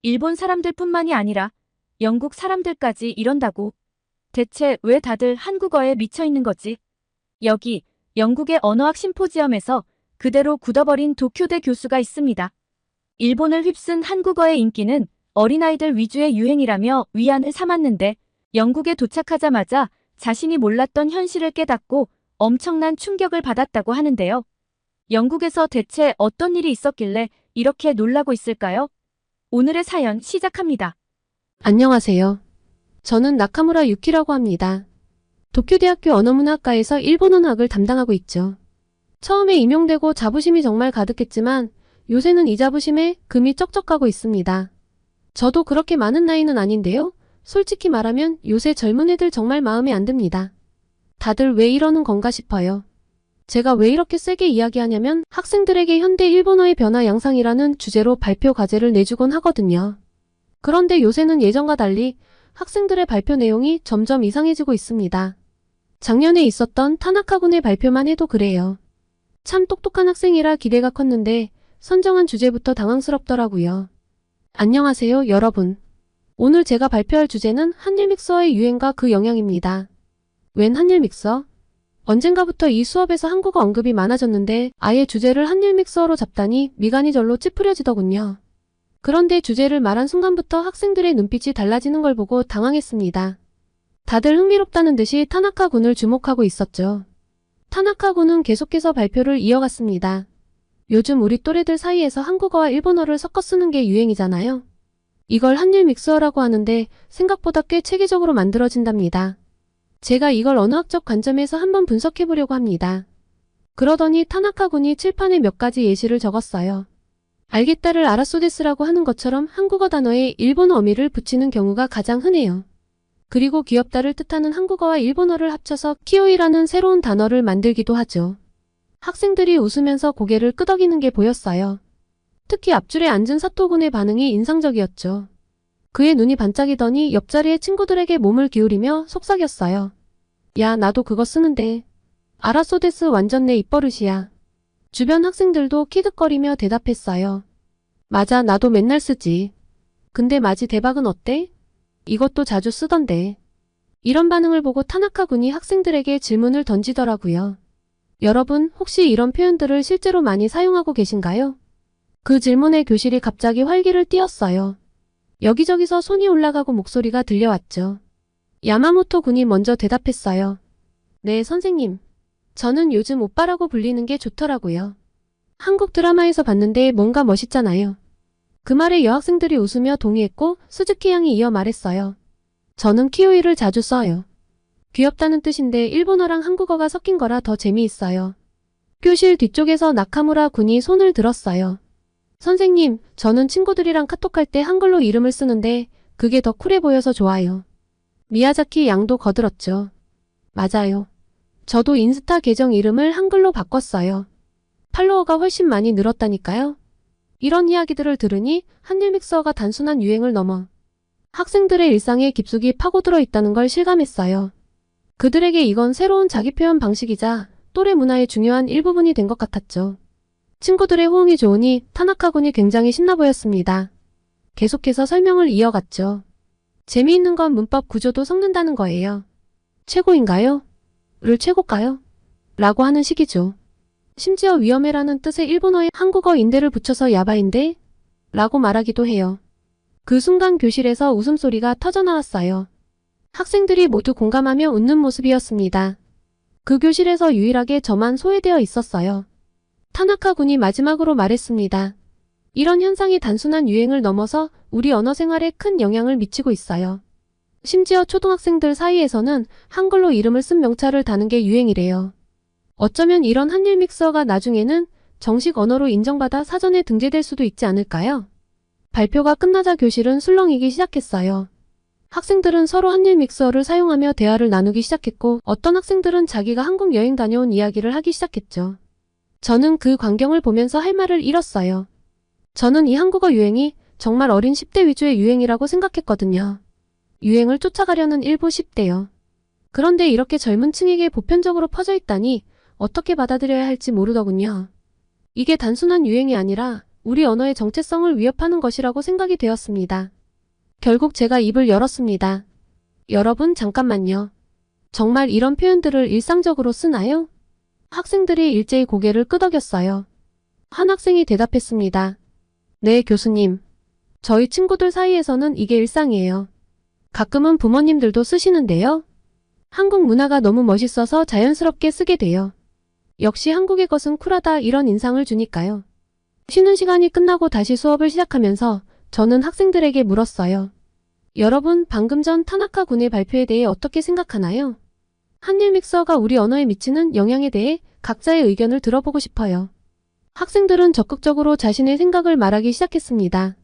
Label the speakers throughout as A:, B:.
A: 일본 사람들뿐만이 아니라 영국 사람들까지 이런다고. 대체 왜 다들 한국어에 미쳐 있는 거지? 여기 영국의 언어학 심포지엄에서 그대로 굳어버린 도쿄대 교수가 있습니다. 일본을 휩쓴 한국어의 인기는 어린아이들 위주의 유행이라며 위안을 삼았는데 영국에 도착하자마자 자신이 몰랐던 현실을 깨닫고 엄청난 충격을 받았다고 하는데요. 영국에서 대체 어떤 일이 있었길래 이렇게 놀라고 있을까요? 오늘의 사연 시작합니다.
B: 안녕하세요. 저는 나카무라 유키라고 합니다. 도쿄대학교 언어문학과에서 일본어학을 담당하고 있죠. 처음에 임용되고 자부심이 정말 가득했지만 요새는 이 자부심에 금이 쩍쩍 가고 있습니다. 저도 그렇게 많은 나이는 아닌데요. 솔직히 말하면 요새 젊은 애들 정말 마음에 안 듭니다. 다들 왜 이러는 건가 싶어요. 제가 왜 이렇게 세게 이야기하냐면 학생들에게 현대 일본어의 변화 양상이라는 주제로 발표 과제를 내주곤 하거든요. 그런데 요새는 예전과 달리 학생들의 발표 내용이 점점 이상해지고 있습니다. 작년에 있었던 타나카군의 발표만 해도 그래요. 참 똑똑한 학생이라 기대가 컸는데 선정한 주제부터 당황스럽더라고요. 안녕하세요, 여러분. 오늘 제가 발표할 주제는 한일 믹서의 유행과 그 영향입니다. 웬 한일 믹서? 언젠가부터 이 수업에서 한국어 언급이 많아졌는데 아예 주제를 한일 믹서로 잡다니 미간이 절로 찌푸려지더군요. 그런데 주제를 말한 순간부터 학생들의 눈빛이 달라지는 걸 보고 당황했습니다. 다들 흥미롭다는 듯이 타나카 군을 주목하고 있었죠. 타나카 군은 계속해서 발표를 이어갔습니다. 요즘 우리 또래들 사이에서 한국어와 일본어를 섞어 쓰는 게 유행이잖아요. 이걸 한일 믹서라고 하는데 생각보다 꽤 체계적으로 만들어진답니다. 제가 이걸 언어학적 관점에서 한번 분석해보려고 합니다. 그러더니 타나카 군이 칠판에 몇 가지 예시를 적었어요. 알겠다를 아라소데스라고 하는 것처럼 한국어 단어에 일본어 어미를 붙이는 경우가 가장 흔해요. 그리고 귀엽다를 뜻하는 한국어와 일본어를 합쳐서 키오이라는 새로운 단어를 만들기도 하죠. 학생들이 웃으면서 고개를 끄덕이는 게 보였어요. 특히 앞줄에 앉은 사토군의 반응이 인상적이었죠. 그의 눈이 반짝이더니 옆자리의 친구들에게 몸을 기울이며 속삭였어요. 야, 나도 그거 쓰는데. 아라소데스 완전 내 입버릇이야. 주변 학생들도 키득거리며 대답했어요. 맞아, 나도 맨날 쓰지. 근데 마지 대박은 어때? 이것도 자주 쓰던데. 이런 반응을 보고 타나카 군이 학생들에게 질문을 던지더라고요. 여러분, 혹시 이런 표현들을 실제로 많이 사용하고 계신가요? 그 질문에 교실이 갑자기 활기를 띠었어요. 여기저기서 손이 올라가고 목소리가 들려왔죠. 야마모토 군이 먼저 대답했어요. 네, 선생님. 저는 요즘 오빠라고 불리는 게 좋더라고요. 한국 드라마에서 봤는데 뭔가 멋있잖아요. 그 말에 여학생들이 웃으며 동의했고 스즈키 양이 이어 말했어요. 저는 키오이를 자주 써요. 귀엽다는 뜻인데 일본어랑 한국어가 섞인 거라 더 재미있어요. 교실 뒤쪽에서 나카무라 군이 손을 들었어요. 선생님, 저는 친구들이랑 카톡할 때 한글로 이름을 쓰는데 그게 더 쿨해 보여서 좋아요. 미야자키 양도 거들었죠. 맞아요. 저도 인스타 계정 이름을 한글로 바꿨어요. 팔로워가 훨씬 많이 늘었다니까요. 이런 이야기들을 들으니 한일 믹서가 단순한 유행을 넘어 학생들의 일상에 깊숙이 파고들어 있다는 걸 실감했어요. 그들에게 이건 새로운 자기 표현 방식이자 또래 문화의 중요한 일부분이 된 것 같았죠. 친구들의 호응이 좋으니 타나카 군이 굉장히 신나 보였습니다. 계속해서 설명을 이어갔죠. 재미있는 건 문법 구조도 섞는다는 거예요. 최고인가요? 를 최고가요? 라고 하는 식이죠. 심지어 위험해라는 뜻의 일본어에 한국어 인대를 붙여서 야바인데? 라고 말하기도 해요. 그 순간 교실에서 웃음소리가 터져나왔어요. 학생들이 모두 공감하며 웃는 모습이었습니다. 그 교실에서 유일하게 저만 소외되어 있었어요. 타나카 군이 마지막으로 말했습니다. 이런 현상이 단순한 유행을 넘어서 우리 언어 생활에 큰 영향을 미치고 있어요. 심지어 초등학생들 사이에서는 한글로 이름을 쓴 명찰을 다는 게 유행이래요. 어쩌면 이런 한일 믹서가 나중에는 정식 언어로 인정받아 사전에 등재될 수도 있지 않을까요? 발표가 끝나자 교실은 술렁이기 시작했어요. 학생들은 서로 한일 믹서를 사용하며 대화를 나누기 시작했고 어떤 학생들은 자기가 한국 여행 다녀온 이야기를 하기 시작했죠. 저는 그 광경을 보면서 할 말을 잃었어요. 저는 이 한국어 유행이 정말 어린 10대 위주의 유행이라고 생각했거든요. 유행을 쫓아가려는 일부 10대요. 그런데 이렇게 젊은 층에게 보편적으로 퍼져 있다니 어떻게 받아들여야 할지 모르더군요. 이게 단순한 유행이 아니라 우리 언어의 정체성을 위협하는 것이라고 생각이 되었습니다. 결국 제가 입을 열었습니다. 여러분, 잠깐만요. 정말 이런 표현들을 일상적으로 쓰나요? 학생들이 일제히 고개를 끄덕였어요. 한 학생이 대답했습니다. 네, 교수님. 저희 친구들 사이에서는 이게 일상이에요. 가끔은 부모님들도 쓰시는데요. 한국 문화가 너무 멋있어서 자연스럽게 쓰게 돼요. 역시 한국의 것은 쿨하다 이런 인상을 주니까요. 쉬는 시간이 끝나고 다시 수업을 시작하면서 저는 학생들에게 물었어요. 여러분, 방금 전 타나카 군의 발표에 대해 어떻게 생각하나요? 한일 믹서가 우리 언어에 미치는 영향에 대해 각자의 의견을 들어보고 싶어요. 학생들은 적극적으로 자신의 생각을 말하기 시작했습니다.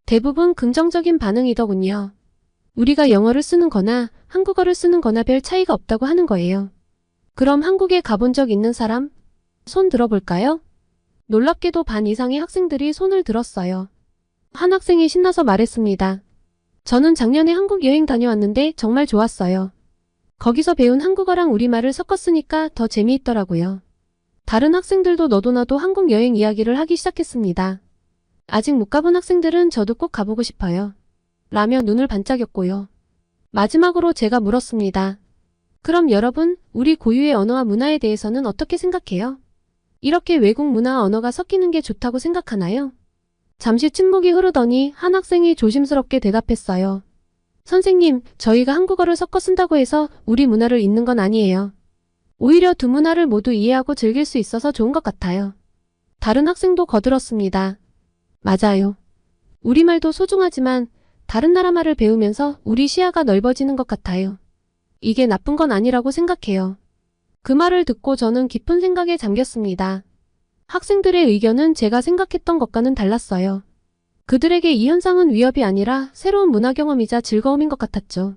B: 대부분 긍정적인 반응이더군요. 우리가 영어를 쓰는 거나 한국어를 쓰는 거나 별 차이가 없다고 하는 거예요. 그럼 한국에 가본 적 있는 사람? 손 들어볼까요? 놀랍게도 반 이상의 학생들이 손을 들었어요. 한 학생이 신나서 말했습니다. 저는 작년에 한국 여행 다녀왔는데 정말 좋았어요. 거기서 배운 한국어랑 우리말을 섞었으니까 더 재미있더라고요. 다른 학생들도 너도 나도 한국 여행 이야기를 하기 시작했습니다. 아직 못 가본 학생들은 저도 꼭 가보고 싶어요. 라며 눈을 반짝였고요. 마지막으로 제가 물었습니다. 그럼 여러분, 우리 고유의 언어와 문화에 대해서는 어떻게 생각해요? 이렇게 외국 문화와 언어가 섞이는 게 좋다고 생각하나요? 잠시 침묵이 흐르더니 한 학생이 조심스럽게 대답했어요. 선생님, 저희가 한국어를 섞어 쓴다고 해서 우리 문화를 잊는 건 아니에요. 오히려 두 문화를 모두 이해하고 즐길 수 있어서 좋은 것 같아요. 다른 학생도 거들었습니다. 맞아요. 우리말도 소중하지만 다른 나라 말을 배우면서 우리 시야가 넓어지는 것 같아요. 이게 나쁜 건 아니라고 생각해요. 그 말을 듣고 저는 깊은 생각에 잠겼습니다. 학생들의 의견은 제가 생각했던 것과는 달랐어요. 그들에게 이 현상은 위협이 아니라 새로운 문화 경험이자 즐거움인 것 같았죠.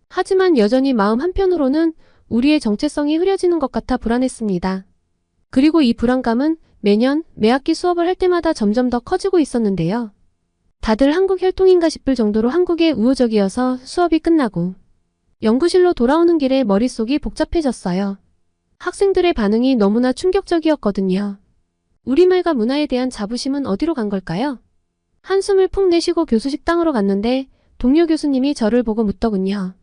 B: 하지만 여전히 마음 한편으로는 우리의 정체성이 흐려지는 것 같아 불안했습니다. 그리고 이 불안감은 매년 매학기 수업을 할 때마다 점점 더 커지고 있었는데요. 다들 한국 혈통인가 싶을 정도로 한국에 우호적이어서 수업이 끝나고 연구실로 돌아오는 길에 머릿속이 복잡해졌어요. 학생들의 반응이 너무나 충격적이었거든요. 우리말과 문화에 대한 자부심은 어디로 간 걸까요? 한숨을 푹 내쉬고 교수 식당으로 갔는데 동료 교수님이 저를 보고 묻더군요.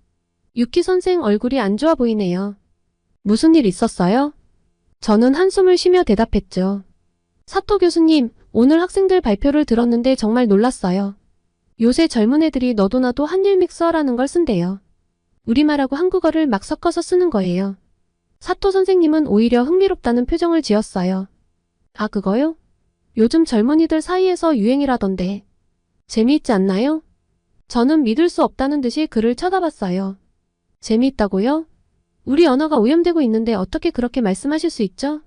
B: 유키 선생 얼굴이 안 좋아 보이네요. 무슨 일 있었어요? 저는 한숨을 쉬며 대답했죠. 사토 교수님, 오늘 학생들 발표를 들었는데 정말 놀랐어요. 요새 젊은 애들이 너도 나도 한일 믹서라는 걸 쓴대요. 우리말하고 한국어를 막 섞어서 쓰는 거예요. 사토 선생님은 오히려 흥미롭다는 표정을 지었어요. 아, 그거요? 요즘 젊은이들 사이에서 유행이라던데. 재미있지 않나요? 저는 믿을 수 없다는 듯이 그를 쳐다봤어요. 재미있다고요? 우리 언어가 오염되고 있는데 어떻게 그렇게 말씀하실 수 있죠?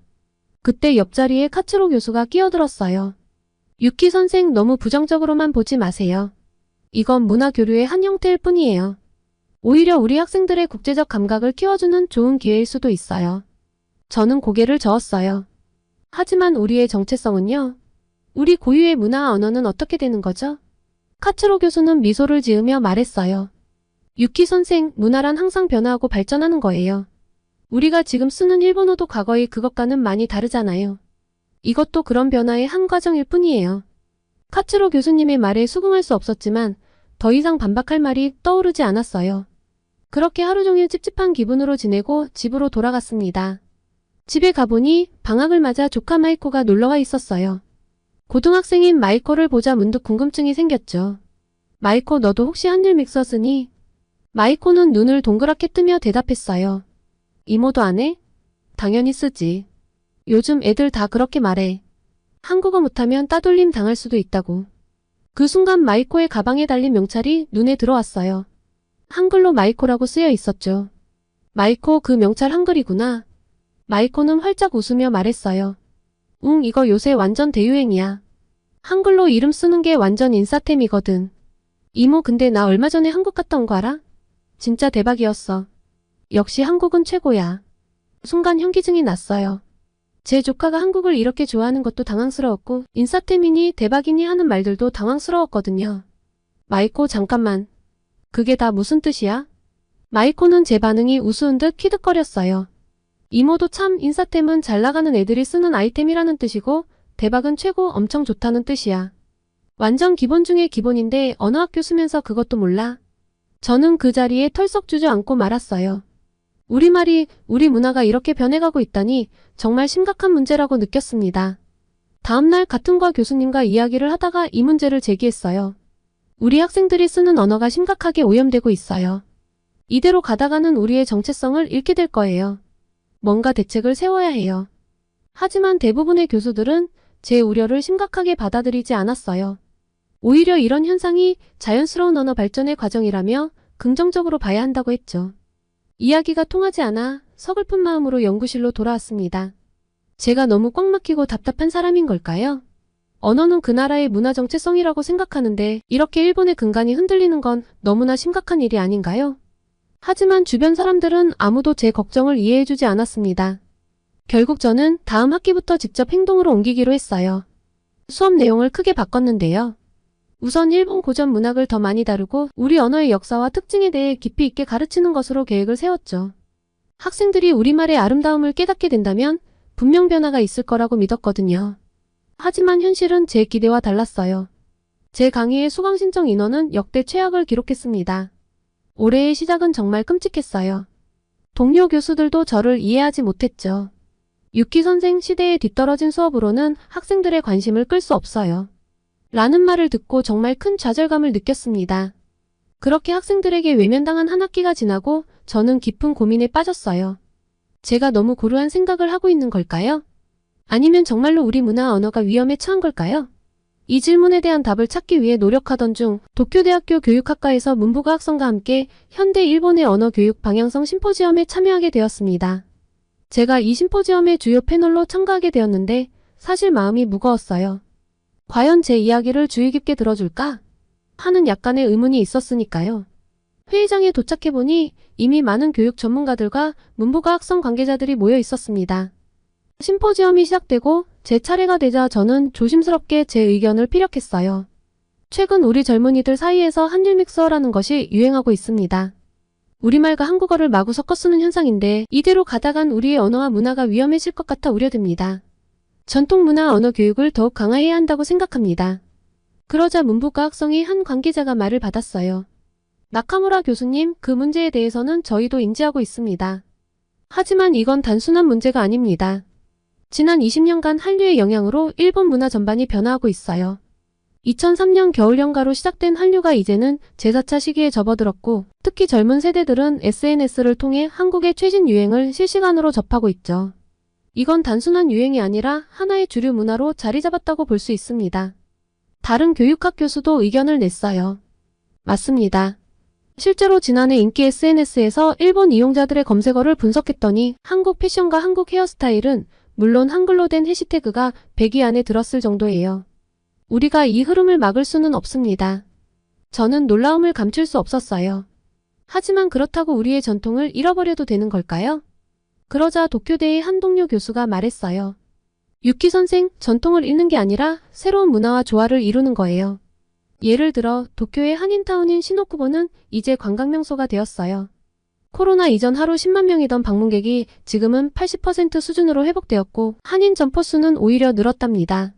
B: 그때 옆자리에 카츠로 교수가 끼어들었어요. 유키 선생, 너무 부정적으로만 보지 마세요. 이건 문화 교류의 한 형태일 뿐이에요. 오히려 우리 학생들의 국제적 감각을 키워주는 좋은 기회일 수도 있어요. 저는 고개를 저었어요. 하지만 우리의 정체성은요? 우리 고유의 문화와 언어는 어떻게 되는 거죠? 카츠로 교수는 미소를 지으며 말했어요. 유키 선생, 문화란 항상 변화하고 발전하는 거예요. 우리가 지금 쓰는 일본어도 과거의 그것과는 많이 다르잖아요. 이것도 그런 변화의 한 과정일 뿐이에요. 카츠로 교수님의 말에 수긍할 수 없었지만 더 이상 반박할 말이 떠오르지 않았어요. 그렇게 하루 종일 찝찝한 기분으로 지내고 집으로 돌아갔습니다. 집에 가보니 방학을 맞아 조카 마이코가 놀러와 있었어요. 고등학생인 마이코를 보자 문득 궁금증이 생겼죠. 마이코, 너도 혹시 한일 믹서 쓰니? 마이코는 눈을 동그랗게 뜨며 대답했어요. 이모도 안 해? 당연히 쓰지. 요즘 애들 다 그렇게 말해. 한국어 못하면 따돌림 당할 수도 있다고. 그 순간 마이코의 가방에 달린 명찰이 눈에 들어왔어요. 한글로 마이코라고 쓰여 있었죠. 마이코, 그 명찰 한글이구나. 마이코는 활짝 웃으며 말했어요. 응, 이거 요새 완전 대유행이야. 한글로 이름 쓰는 게 완전 인싸템이거든. 이모, 근데 나 얼마 전에 한국 갔다 온 거 알아? 진짜 대박이었어. 역시 한국은 최고야. 순간 현기증이 났어요. 제 조카가 한국을 이렇게 좋아하는 것도 당황스러웠고 인싸템이니 대박이니 하는 말들도 당황스러웠거든요. 마이코, 잠깐만. 그게 다 무슨 뜻이야? 마이코는 제 반응이 우스운 듯 키득거렸어요. 이모도 참, 인싸템은 잘 나가는 애들이 쓰는 아이템이라는 뜻이고 대박은 최고, 엄청 좋다는 뜻이야. 완전 기본 중에 기본인데 어느 학교 쓰면서 그것도 몰라? 저는 그 자리에 털썩 주저앉고 말았어요. 우리말이, 우리 문화가 이렇게 변해가고 있다니 정말 심각한 문제라고 느꼈습니다. 다음날 같은 과 교수님과 이야기를 하다가 이 문제를 제기했어요. 우리 학생들이 쓰는 언어가 심각하게 오염되고 있어요. 이대로 가다가는 우리의 정체성을 잃게 될 거예요. 뭔가 대책을 세워야 해요. 하지만 대부분의 교수들은 제 우려를 심각하게 받아들이지 않았어요. 오히려 이런 현상이 자연스러운 언어 발전의 과정이라며 긍정적으로 봐야 한다고 했죠. 이야기가 통하지 않아 서글픈 마음으로 연구실로 돌아왔습니다. 제가 너무 꽉 막히고 답답한 사람인 걸까요? 언어는 그 나라의 문화 정체성이라고 생각하는데 이렇게 일본의 근간이 흔들리는 건 너무나 심각한 일이 아닌가요? 하지만 주변 사람들은 아무도 제 걱정을 이해해주지 않았습니다. 결국 저는 다음 학기부터 직접 행동으로 옮기기로 했어요. 수업 내용을 크게 바꿨는데요. 우선 일본 고전 문학을 더 많이 다루고 우리 언어의 역사와 특징에 대해 깊이 있게 가르치는 것으로 계획을 세웠죠. 학생들이 우리말의 아름다움을 깨닫게 된다면 분명 변화가 있을 거라고 믿었거든요. 하지만 현실은 제 기대와 달랐어요. 제 강의의 수강 신청 인원은 역대 최악을 기록했습니다. 올해의 시작은 정말 끔찍했어요. 동료 교수들도 저를 이해하지 못했죠. 유키 선생 시대에 뒤떨어진 수업으로는 학생들의 관심을 끌 수 없어요. 라는 말을 듣고 정말 큰 좌절감을 느꼈습니다. 그렇게 학생들에게 외면당한 한 학기가 지나고 저는 깊은 고민에 빠졌어요. 제가 너무 고루한 생각을 하고 있는 걸까요? 아니면 정말로 우리 문화 언어가 위험에 처한 걸까요? 이 질문에 대한 답을 찾기 위해 노력하던 중 도쿄대학교 교육학과에서 문부가 학성과 함께 현대 일본의 언어 교육 방향성 심포지엄에 참여하게 되었습니다. 제가 이 심포지엄의 주요 패널로 참가하게 되었는데 사실 마음이 무거웠어요. 과연 제 이야기를 주의 깊게 들어줄까? 하는 약간의 의문이 있었으니까요. 회의장에 도착해보니 이미 많은 교육 전문가들과 문부가 학성 관계자들이 모여 있었습니다. 심포지엄이 시작되고 제 차례가 되자 저는 조심스럽게 제 의견을 피력했어요. 최근 우리 젊은이들 사이에서 한일 믹서라는 것이 유행하고 있습니다. 우리말과 한국어를 마구 섞어 쓰는 현상인데 이대로 가다간 우리의 언어와 문화가 위험해질 것 같아 우려됩니다. 전통 문화 언어 교육을 더욱 강화해야 한다고 생각합니다. 그러자 문부가 학성의 한 관계자가 말을 받았어요. 나카무라 교수님, 그 문제에 대해서는 저희도 인지하고 있습니다. 하지만 이건 단순한 문제가 아닙니다. 지난 20년간 한류의 영향으로 일본 문화 전반이 변화하고 있어요. 2003년 겨울연가로 시작된 한류가 이제는 제4차 시기에 접어들었고 특히 젊은 세대들은 SNS를 통해 한국의 최신 유행을 실시간으로 접하고 있죠. 이건 단순한 유행이 아니라 하나의 주류 문화로 자리 잡았다고 볼 수 있습니다. 다른 교육학 교수도 의견을 냈어요. 맞습니다. 실제로 지난해 인기 SNS에서 일본 이용자들의 검색어를 분석했더니 한국 패션과 한국 헤어스타일은 물론 한글로 된 해시태그가 100위 안에 들었을 정도예요. 우리가 이 흐름을 막을 수는 없습니다. 저는 놀라움을 감출 수 없었어요. 하지만 그렇다고 우리의 전통을 잃어버려도 되는 걸까요? 그러자 도쿄대의 한 동료 교수가 말했어요. 유키 선생, 전통을 잃는 게 아니라 새로운 문화와 조화를 이루는 거예요. 예를 들어 도쿄의 한인타운인 시노쿠보는 이제 관광명소가 되었어요. 코로나 이전 하루 10만 명이던 방문객이 지금은 80% 수준으로 회복되었고 한인 점포 수는 오히려 늘었답니다.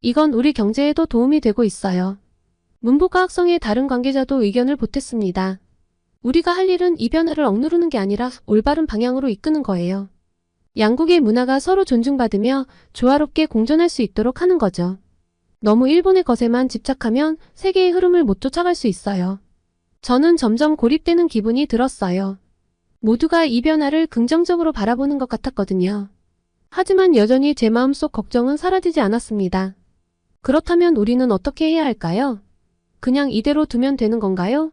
B: 이건 우리 경제에도 도움이 되고 있어요. 문부가 학성의 다른 관계자도 의견을 보탰습니다. 우리가 할 일은 이 변화를 억누르는 게 아니라 올바른 방향으로 이끄는 거예요. 양국의 문화가 서로 존중받으며 조화롭게 공존할 수 있도록 하는 거죠. 너무 일본의 것에만 집착하면 세계의 흐름을 못 쫓아갈 수 있어요. 저는 점점 고립되는 기분이 들었어요. 모두가 이 변화를 긍정적으로 바라보는 것 같았거든요. 하지만 여전히 제 마음속 걱정은 사라지지 않았습니다. 그렇다면 우리는 어떻게 해야 할까요? 그냥 이대로 두면 되는 건가요?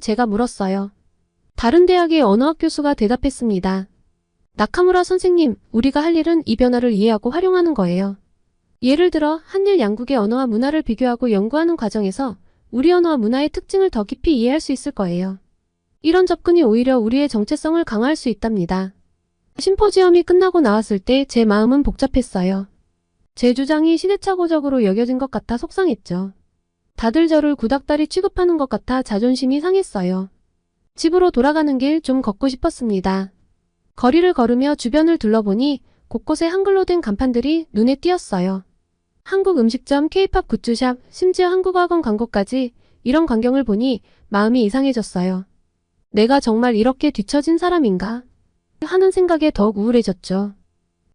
B: 제가 물었어요. 다른 대학의 언어학 교수가 대답했습니다. 나카무라 선생님, 우리가 할 일은 이 변화를 이해하고 활용하는 거예요. 예를 들어 한일 양국의 언어와 문화를 비교하고 연구하는 과정에서 우리 언어와 문화의 특징을 더 깊이 이해할 수 있을 거예요. 이런 접근이 오히려 우리의 정체성을 강화할 수 있답니다. 심포지엄이 끝나고 나왔을 때 제 마음은 복잡했어요. 제 주장이 시대착오적으로 여겨진 것 같아 속상했죠. 다들 저를 구닥다리 취급하는 것 같아 자존심이 상했어요. 집으로 돌아가는 길 좀 걷고 싶었습니다. 거리를 걸으며 주변을 둘러보니 곳곳에 한글로 된 간판들이 눈에 띄었어요. 한국 음식점, K-팝 굿즈샵, 심지어 한국어학원 광고까지 이런 광경을 보니 마음이 이상해졌어요. 내가 정말 이렇게 뒤처진 사람인가? 하는 생각에 더욱 우울해졌죠.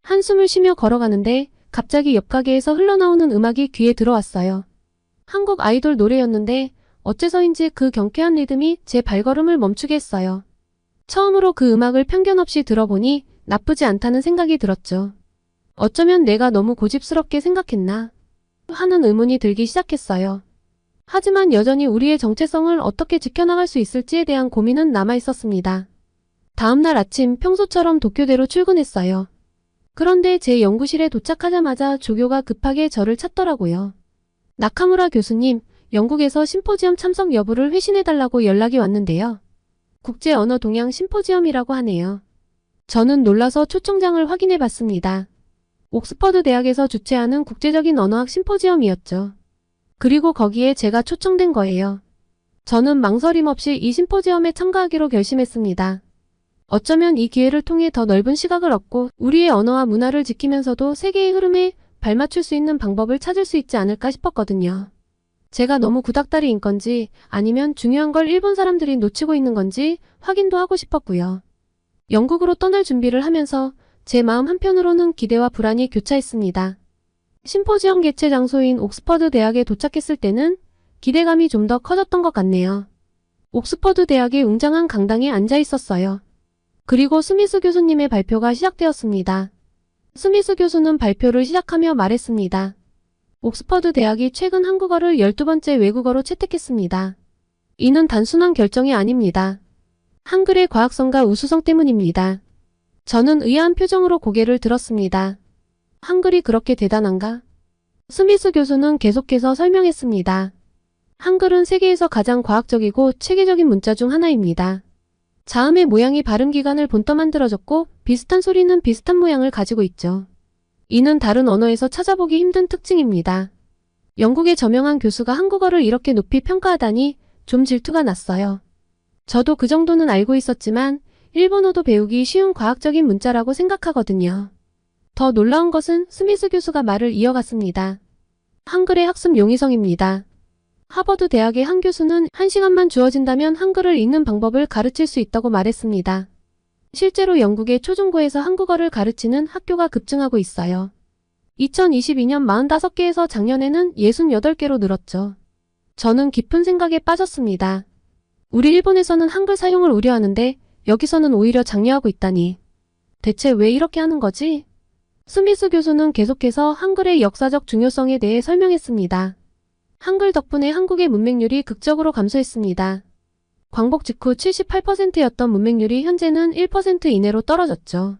B: 한숨을 쉬며 걸어가는데 갑자기 옆 가게에서 흘러나오는 음악이 귀에 들어왔어요. 한국 아이돌 노래였는데 어째서인지 그 경쾌한 리듬이 제 발걸음을 멈추게 했어요. 처음으로 그 음악을 편견 없이 들어보니 나쁘지 않다는 생각이 들었죠. 어쩌면 내가 너무 고집스럽게 생각했나? 하는 의문이 들기 시작했어요. 하지만 여전히 우리의 정체성을 어떻게 지켜나갈 수 있을지에 대한 고민은 남아있었습니다. 다음날 아침 평소처럼 도쿄대로 출근했어요. 그런데 제 연구실에 도착하자마자 조교가 급하게 저를 찾더라고요. 나카무라 교수님, 영국에서 심포지엄 참석 여부를 회신해달라고 연락이 왔는데요. 국제언어 동향 심포지엄이라고 하네요. 저는 놀라서 초청장을 확인해봤습니다. 옥스퍼드 대학에서 주최하는 국제적인 언어학 심포지엄이었죠. 그리고 거기에 제가 초청된 거예요. 저는 망설임 없이 이 심포지엄에 참가하기로 결심했습니다. 어쩌면 이 기회를 통해 더 넓은 시각을 얻고 우리의 언어와 문화를 지키면서도 세계의 흐름에 발맞출 수 있는 방법을 찾을 수 있지 않을까 싶었거든요. 제가 너무 구닥다리인 건지 아니면 중요한 걸 일본 사람들이 놓치고 있는 건지 확인도 하고 싶었고요. 영국으로 떠날 준비를 하면서 제 마음 한편으로는 기대와 불안이 교차했습니다. 심포지엄 개최 장소인 옥스퍼드 대학에 도착했을 때는 기대감이 좀 더 커졌던 것 같네요. 옥스퍼드 대학의 웅장한 강당에 앉아 있었어요. 그리고 스미스 교수님의 발표가 시작되었습니다. 스미스 교수는 발표를 시작하며 말했습니다. 옥스퍼드 대학이 최근 한국어를 12번째 외국어로 채택했습니다. 이는 단순한 결정이 아닙니다. 한글의 과학성과 우수성 때문입니다. 저는 의아한 표정으로 고개를 들었습니다. 한글이 그렇게 대단한가? 스미스 교수는 계속해서 설명했습니다. 한글은 세계에서 가장 과학적이고 체계적인 문자 중 하나입니다. 자음의 모양이 발음 기관을 본떠 만들어졌고 비슷한 소리는 비슷한 모양을 가지고 있죠. 이는 다른 언어에서 찾아보기 힘든 특징입니다. 영국의 저명한 교수가 한국어를 이렇게 높이 평가하다니 좀 질투가 났어요. 저도 그 정도는 알고 있었지만 일본어도 배우기 쉬운 과학적인 문자라고 생각하거든요. 더 놀라운 것은 스미스 교수가 말을 이어갔습니다. 한글의 학습 용이성입니다. 하버드 대학의 한 교수는 1시간만 주어진다면 한글을 읽는 방법을 가르칠 수 있다고 말했습니다. 실제로 영국의 초중고에서 한국어를 가르치는 학교가 급증하고 있어요. 2022년 45개에서 작년에는 68개로 늘었죠. 저는 깊은 생각에 빠졌습니다. 우리 일본에서는 한글 사용을 우려하는데 여기서는 오히려 장려하고 있다니. 대체 왜 이렇게 하는 거지? 스미스 교수는 계속해서 한글의 역사적 중요성에 대해 설명했습니다. 한글 덕분에 한국의 문맹률이 극적으로 감소했습니다. 광복 직후 78%였던 문맹률이 현재는 1% 이내로 떨어졌죠.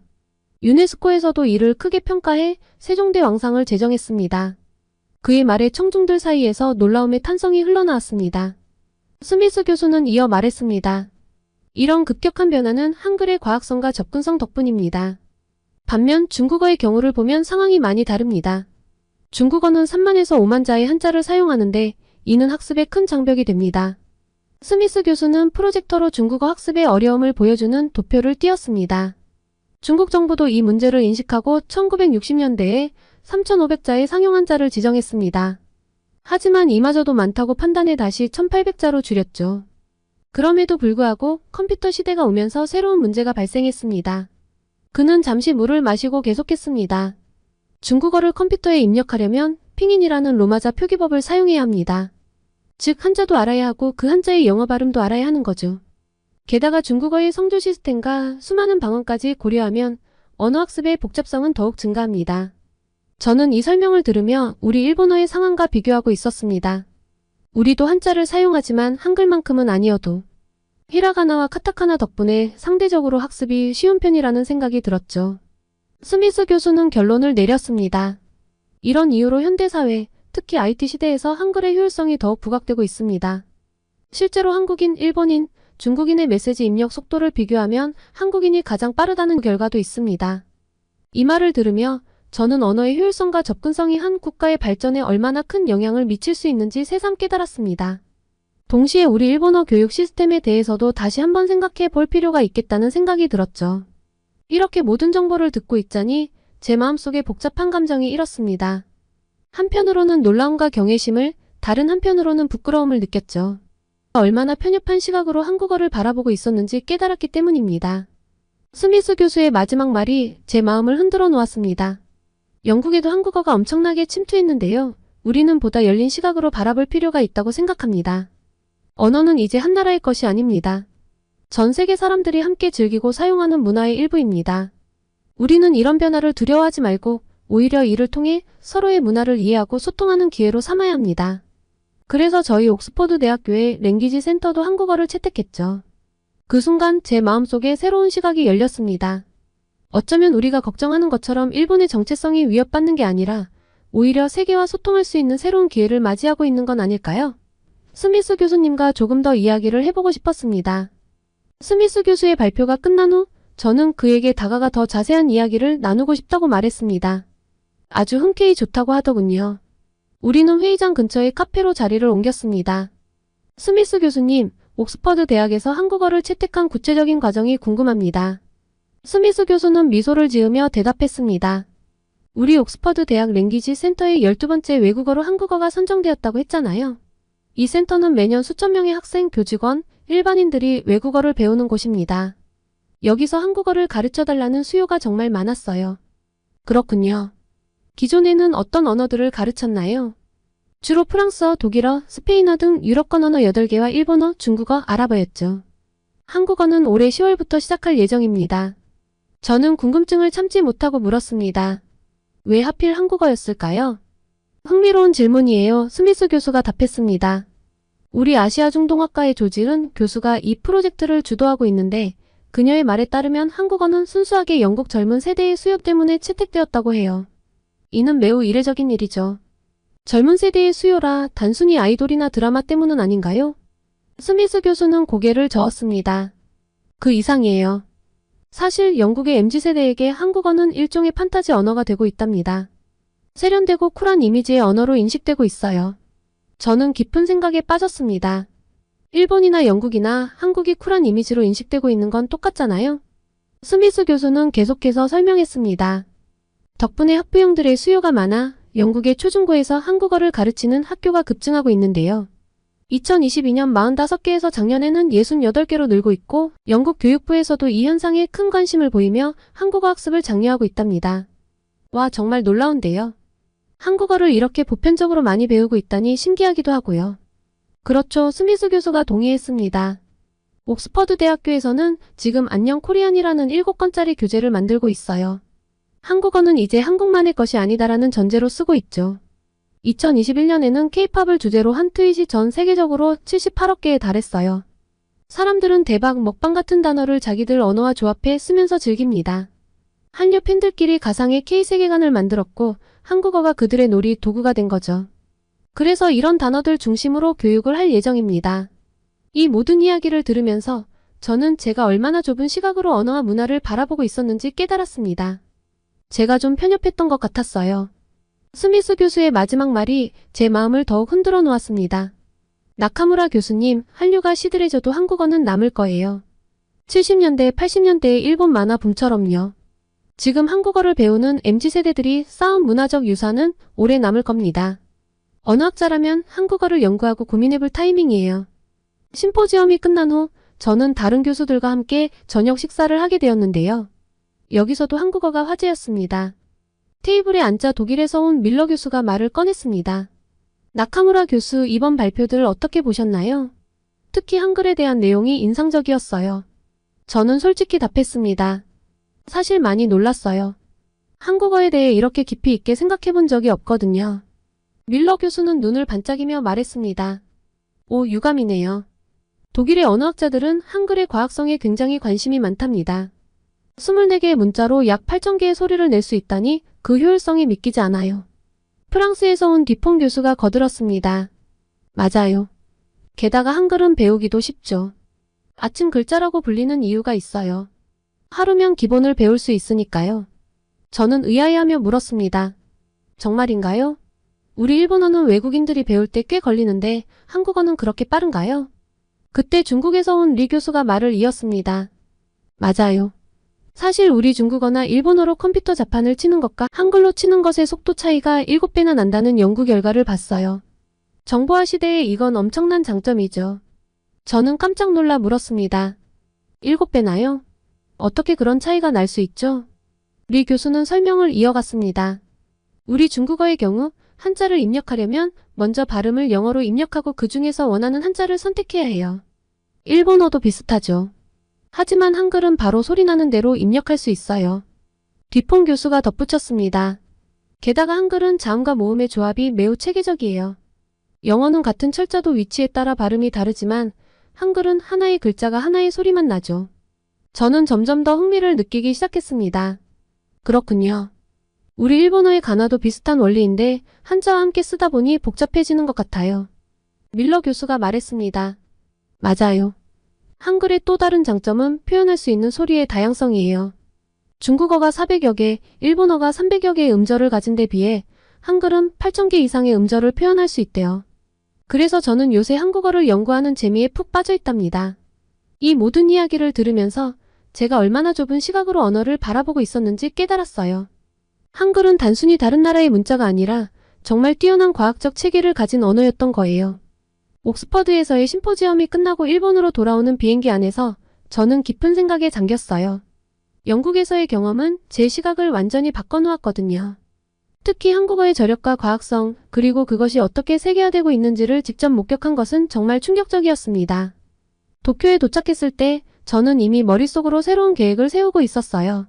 B: 유네스코에서도 이를 크게 평가해 세종대 왕상을 제정했습니다. 그의 말에 청중들 사이에서 놀라움의 탄성이 흘러나왔습니다. 스미스 교수는 이어 말했습니다. 이런 급격한 변화는 한글의 과학성과 접근성 덕분입니다. 반면 중국어의 경우를 보면 상황이 많이 다릅니다. 중국어는 3만에서 5만 자의 한자를 사용하는데 이는 학습에 큰 장벽이 됩니다. 스미스 교수는 프로젝터로 중국어 학습의 어려움을 보여주는 도표를 띄웠습니다. 중국 정부도 이 문제를 인식하고 1960년대에 3,500자의 상용 한자를 지정했습니다. 하지만 이마저도 많다고 판단해 다시 1,800자로 줄였죠. 그럼에도 불구하고 컴퓨터 시대가 오면서 새로운 문제가 발생했습니다. 그는 잠시 물을 마시고 계속했습니다. 중국어를 컴퓨터에 입력하려면 핑인이라는 로마자 표기법을 사용해야 합니다. 즉 한자도 알아야 하고 그 한자의 영어 발음도 알아야 하는 거죠. 게다가 중국어의 성조 시스템과 수많은 방언까지 고려하면 언어학습의 복잡성은 더욱 증가합니다. 저는 이 설명을 들으며 우리 일본어의 상황과 비교하고 있었습니다. 우리도 한자를 사용하지만 한글만큼은 아니어도 히라가나와 카타카나 덕분에 상대적으로 학습이 쉬운 편이라는 생각이 들었죠. 스미스 교수는 결론을 내렸습니다. 이런 이유로 현대사회, 특히 IT 시대에서 한글의 효율성이 더욱 부각되고 있습니다. 실제로 한국인, 일본인, 중국인의 메시지 입력 속도를 비교하면 한국인이 가장 빠르다는 결과도 있습니다. 이 말을 들으며 저는 언어의 효율성과 접근성이 한 국가의 발전에 얼마나 큰 영향을 미칠 수 있는지 새삼 깨달았습니다. 동시에 우리 일본어 교육 시스템에 대해서도 다시 한번 생각해 볼 필요가 있겠다는 생각이 들었죠. 이렇게 모든 정보를 듣고 있자니 제 마음속에 복잡한 감정이 일었습니다. 한편으로는 놀라움과 경외심을, 다른 한편으로는 부끄러움을 느꼈죠. 얼마나 편협한 시각으로 한국어를 바라보고 있었는지 깨달았기 때문입니다. 스미스 교수의 마지막 말이 제 마음을 흔들어 놓았습니다. 영국에도 한국어가 엄청나게 침투했는데요. 우리는 보다 열린 시각으로 바라볼 필요가 있다고 생각합니다. 언어는 이제 한 나라의 것이 아닙니다. 전 세계 사람들이 함께 즐기고 사용하는 문화의 일부입니다. 우리는 이런 변화를 두려워하지 말고 오히려 이를 통해 서로의 문화를 이해하고 소통하는 기회로 삼아야 합니다. 그래서 저희 옥스퍼드 대학교의 랭귀지 센터도 한국어를 채택했죠. 그 순간 제 마음속에 새로운 시각이 열렸습니다. 어쩌면 우리가 걱정하는 것처럼 일본의 정체성이 위협받는 게 아니라 오히려 세계와 소통할 수 있는 새로운 기회를 맞이하고 있는 건 아닐까요? 스미스 교수님과 조금 더 이야기를 해보고 싶었습니다. 스미스 교수의 발표가 끝난 후 저는 그에게 다가가 더 자세한 이야기를 나누고 싶다고 말했습니다. 아주 흔쾌히 좋다고 하더군요. 우리는 회의장 근처의 카페로 자리를 옮겼습니다. 스미스 교수님, 옥스퍼드 대학에서 한국어를 채택한 구체적인 과정이 궁금합니다. 스미스 교수는 미소를 지으며 대답했습니다. 우리 옥스퍼드 대학 랭귀지 센터의 12번째 외국어로 한국어가 선정되었다고 했잖아요. 이 센터는 매년 수천 명의 학생, 교직원, 일반인들이 외국어를 배우는 곳입니다. 여기서 한국어를 가르쳐달라는 수요가 정말 많았어요. 그렇군요. 기존에는 어떤 언어들을 가르쳤나요? 주로 프랑스어, 독일어, 스페인어 등 유럽권 언어 8개와 일본어, 중국어, 아랍어였죠. 한국어는 올해 10월부터 시작할 예정입니다. 저는 궁금증을 참지 못하고 물었습니다. 왜 하필 한국어였을까요? 흥미로운 질문이에요. 스미스 교수가 답했습니다. 우리 아시아 중동학과의 조지은 교수가 이 프로젝트를 주도하고 있는데 그녀의 말에 따르면 한국어는 순수하게 영국 젊은 세대의 수요 때문에 채택되었다고 해요. 이는 매우 이례적인 일이죠. 젊은 세대의 수요라 단순히 아이돌이나 드라마 때문은 아닌가요? 스미스 교수는 고개를 저었습니다. 그 이상이에요. 사실 영국의 MZ세대에게 한국어는 일종의 판타지 언어가 되고 있답니다. 세련되고 쿨한 이미지의 언어로 인식되고 있어요. 저는 깊은 생각에 빠졌습니다. 일본이나 영국이나 한국이 쿨한 이미지로 인식되고 있는 건 똑같잖아요. 스미스 교수는 계속해서 설명했습니다. 덕분에 학부형들의 수요가 많아 영국의 초중고에서 한국어를 가르치는 학교가 급증하고 있는데요. 2022년 45개에서 작년에는 68개로 늘고 있고 영국 교육부에서도 이 현상에 큰 관심을 보이며 한국어 학습을 장려하고 있답니다. 와, 정말 놀라운데요. 한국어를 이렇게 보편적으로 많이 배우고 있다니 신기하기도 하고요. 그렇죠. 스미스 교수가 동의했습니다. 옥스퍼드 대학교에서는 지금 안녕 코리안이라는 7권짜리 교재를 만들고 있어요. 한국어는 이제 한국만의 것이 아니다라는 전제로 쓰고 있죠. 2021년에는 K-팝을 주제로 한 트윗이 전 세계적으로 78억 개에 달했어요. 사람들은 대박 먹방 같은 단어를 자기들 언어와 조합해 쓰면서 즐깁니다. 한류 팬들끼리 가상의 K-세계관을 만들었고 한국어가 그들의 놀이 도구가 된 거죠. 그래서 이런 단어들 중심으로 교육을 할 예정입니다. 이 모든 이야기를 들으면서 저는 제가 얼마나 좁은 시각으로 언어와 문화를 바라보고 있었는지 깨달았습니다. 제가 좀 편협했던 것 같았어요. 스미스 교수의 마지막 말이 제 마음을 더욱 흔들어 놓았습니다. 나카무라 교수님, 한류가 시들해져도 한국어는 남을 거예요. 70년대, 80년대의 일본 만화 붐처럼요. 지금 한국어를 배우는 MZ세대들이 쌓은 문화적 유산은 오래 남을 겁니다. 언어학자라면 한국어를 연구하고 고민해볼 타이밍이에요. 심포지엄이 끝난 후 저는 다른 교수들과 함께 저녁 식사를 하게 되었는데요. 여기서도 한국어가 화제였습니다. 테이블에 앉아 독일에서 온 밀러 교수가 말을 꺼냈습니다. 나카무라 교수, 이번 발표들 어떻게 보셨나요? 특히 한글에 대한 내용이 인상적이었어요. 저는 솔직히 답했습니다. 사실 많이 놀랐어요. 한국어에 대해 이렇게 깊이 있게 생각해 본 적이 없거든요. 밀러 교수는 눈을 반짝이며 말했습니다. 오, 유감이네요. 독일의 언어학자들은 한글의 과학성에 굉장히 관심이 많답니다. 24개의 문자로 약 8,000개의 소리를 낼 수 있다니 그 효율성이 믿기지 않아요. 프랑스에서 온 디퐁 교수가 거들었습니다. 맞아요. 게다가 한글은 배우기도 쉽죠. 아침 글자라고 불리는 이유가 있어요. 하루면 기본을 배울 수 있으니까요. 저는 의아해하며 물었습니다. 정말인가요? 우리 일본어는 외국인들이 배울 때 꽤 걸리는데 한국어는 그렇게 빠른가요? 그때 중국에서 온 리 교수가 말을 이었습니다. 맞아요. 사실 우리 중국어나 일본어로 컴퓨터 자판을 치는 것과 한글로 치는 것의 속도 차이가 7배나 난다는 연구 결과를 봤어요. 정보화 시대에 이건 엄청난 장점이죠. 저는 깜짝 놀라 물었습니다. 7배나요? 어떻게 그런 차이가 날 수 있죠? 리 교수는 설명을 이어갔습니다. 우리 중국어의 경우 한자를 입력하려면 먼저 발음을 영어로 입력하고 그 중에서 원하는 한자를 선택해야 해요. 일본어도 비슷하죠. 하지만 한글은 바로 소리나는 대로 입력할 수 있어요. 뒤폰 교수가 덧붙였습니다. 게다가 한글은 자음과 모음의 조합이 매우 체계적이에요. 영어는 같은 철자도 위치에 따라 발음이 다르지만 한글은 하나의 글자가 하나의 소리만 나죠. 저는 점점 더 흥미를 느끼기 시작했습니다. 그렇군요. 우리 일본어의 가나도 비슷한 원리인데 한자와 함께 쓰다 보니 복잡해지는 것 같아요. 밀러 교수가 말했습니다. 맞아요. 한글의 또 다른 장점은 표현할 수 있는 소리의 다양성이에요. 중국어가 400여 개, 일본어가 300여 개의 음절을 가진 데 비해 한글은 8,000개 이상의 음절을 표현할 수 있대요. 그래서 저는 요새 한국어를 연구하는 재미에 푹 빠져 있답니다. 이 모든 이야기를 들으면서 제가 얼마나 좁은 시각으로 언어를 바라보고 있었는지 깨달았어요. 한글은 단순히 다른 나라의 문자가 아니라 정말 뛰어난 과학적 체계를 가진 언어였던 거예요. 옥스퍼드에서의 심포지엄이 끝나고 일본으로 돌아오는 비행기 안에서 저는 깊은 생각에 잠겼어요. 영국에서의 경험은 제 시각을 완전히 바꿔놓았거든요. 특히 한국어의 저력과 과학성, 그리고 그것이 어떻게 세계화되고 있는지를 직접 목격한 것은 정말 충격적이었습니다. 도쿄에 도착했을 때 저는 이미 머릿속으로 새로운 계획을 세우고 있었어요.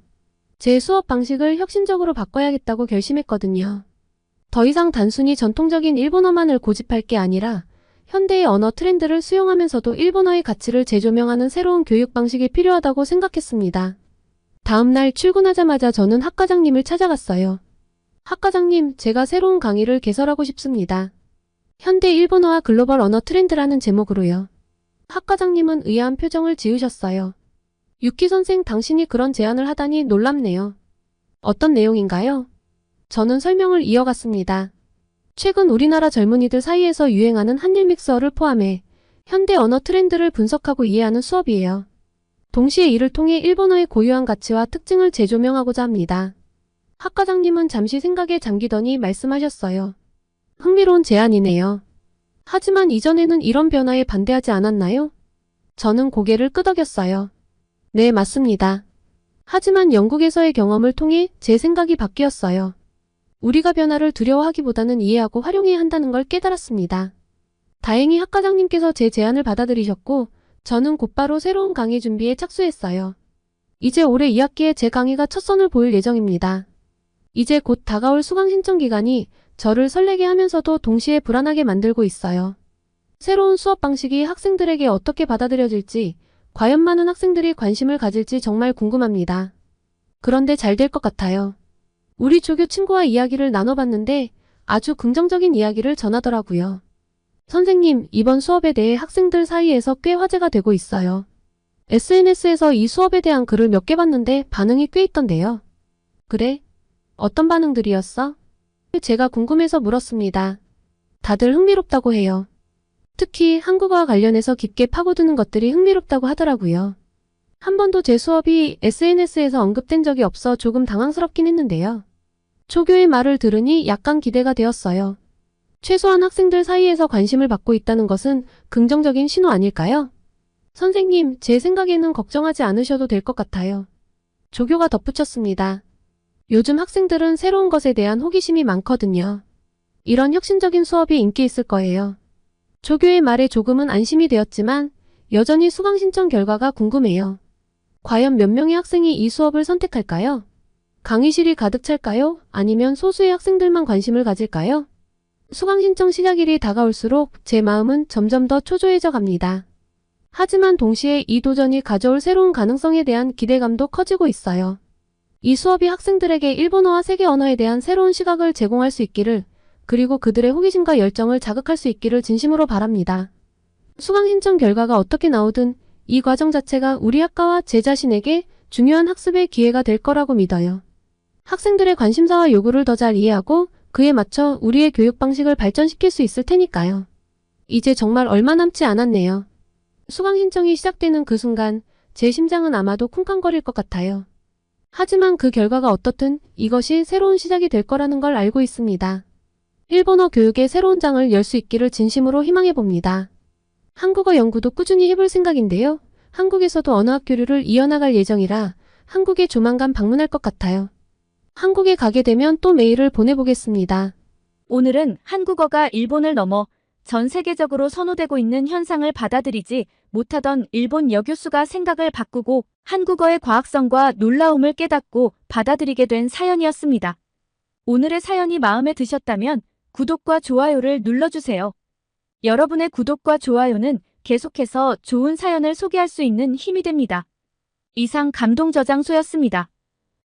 B: 제 수업 방식을 혁신적으로 바꿔야겠다고 결심했거든요. 더 이상 단순히 전통적인 일본어만을 고집할 게 아니라 현대의 언어 트렌드를 수용하면서도 일본어의 가치를 재조명하는 새로운 교육 방식이 필요하다고 생각했습니다. 다음 날 출근하자마자 저는 학과장님을 찾아갔어요. 학과장님, 제가 새로운 강의를 개설하고 싶습니다. 현대 일본어와 글로벌 언어 트렌드라는 제목으로요. 학과장님은 의아한 표정을 지으셨어요. 유키 선생, 당신이 그런 제안을 하다니 놀랍네요. 어떤 내용인가요? 저는 설명을 이어갔습니다. 최근 우리나라 젊은이들 사이에서 유행하는 한일 믹스어를 포함해 현대 언어 트렌드를 분석하고 이해하는 수업이에요. 동시에 이를 통해 일본어의 고유한 가치와 특징을 재조명하고자 합니다. 학과장님은 잠시 생각에 잠기더니 말씀하셨어요. 흥미로운 제안이네요. 하지만 이전에는 이런 변화에 반대하지 않았나요? 저는 고개를 끄덕였어요. 네, 맞습니다. 하지만 영국에서의 경험을 통해 제 생각이 바뀌었어요. 우리가 변화를 두려워하기보다는 이해하고 활용해야 한다는 걸 깨달았습니다. 다행히 학과장님께서 제 제안을 받아들이셨고 저는 곧바로 새로운 강의 준비에 착수했어요. 이제 올해 2학기에 제 강의가 첫 선을 보일 예정입니다. 이제 곧 다가올 수강 신청 기간이 저를 설레게 하면서도 동시에 불안하게 만들고 있어요. 새로운 수업 방식이 학생들에게 어떻게 받아들여질지, 과연 많은 학생들이 관심을 가질지 정말 궁금합니다. 그런데 잘 될 것 같아요. 우리 조교 친구와 이야기를 나눠봤는데 아주 긍정적인 이야기를 전하더라고요. 선생님, 이번 수업에 대해 학생들 사이에서 꽤 화제가 되고 있어요. SNS에서 이 수업에 대한 글을 몇 개 봤는데 반응이 꽤 있던데요. 그래? 어떤 반응들이었어? 제가 궁금해서 물었습니다. 다들 흥미롭다고 해요. 특히 한국어와 관련해서 깊게 파고드는 것들이 흥미롭다고 하더라고요. 한 번도 제 수업이 SNS에서 언급된 적이 없어 조금 당황스럽긴 했는데요. 조교의 말을 들으니 약간 기대가 되었어요. 최소한 학생들 사이에서 관심을 받고 있다는 것은 긍정적인 신호 아닐까요? 선생님, 제 생각에는 걱정하지 않으셔도 될 것 같아요. 조교가 덧붙였습니다. 요즘 학생들은 새로운 것에 대한 호기심이 많거든요. 이런 혁신적인 수업이 인기 있을 거예요. 조교의 말에 조금은 안심이 되었지만 여전히 수강 신청 결과가 궁금해요. 과연 몇 명의 학생이 이 수업을 선택할까요? 강의실이 가득 찰까요? 아니면 소수의 학생들만 관심을 가질까요? 수강 신청 시작일이 다가올수록 제 마음은 점점 더 초조해져 갑니다. 하지만 동시에 이 도전이 가져올 새로운 가능성에 대한 기대감도 커지고 있어요. 이 수업이 학생들에게 일본어와 세계 언어에 대한 새로운 시각을 제공할 수 있기를, 그리고 그들의 호기심과 열정을 자극할 수 있기를 진심으로 바랍니다. 수강 신청 결과가 어떻게 나오든 이 과정 자체가 우리 학과와 제 자신에게 중요한 학습의 기회가 될 거라고 믿어요. 학생들의 관심사와 요구를 더 잘 이해하고 그에 맞춰 우리의 교육 방식을 발전시킬 수 있을 테니까요. 이제 정말 얼마 남지 않았네요. 수강 신청이 시작되는 그 순간 제 심장은 아마도 쿵쾅거릴 것 같아요. 하지만 그 결과가 어떻든 이것이 새로운 시작이 될 거라는 걸 알고 있습니다. 일본어 교육의 새로운 장을 열 수 있기를 진심으로 희망해 봅니다. 한국어 연구도 꾸준히 해볼 생각인데요. 한국에서도 언어학 교류를 이어나갈 예정이라 한국에 조만간 방문할 것 같아요. 한국에 가게 되면 또 메일을 보내보겠습니다.
A: 오늘은 한국어가 일본을 넘어 전 세계적으로 선호되고 있는 현상을 받아들이지 못하던 일본 여교수가 생각을 바꾸고 한국어의 과학성과 놀라움을 깨닫고 받아들이게 된 사연이었습니다. 오늘의 사연이 마음에 드셨다면 구독과 좋아요를 눌러주세요. 여러분의 구독과 좋아요는 계속해서 좋은 사연을 소개할 수 있는 힘이 됩니다. 이상 감동저장소였습니다.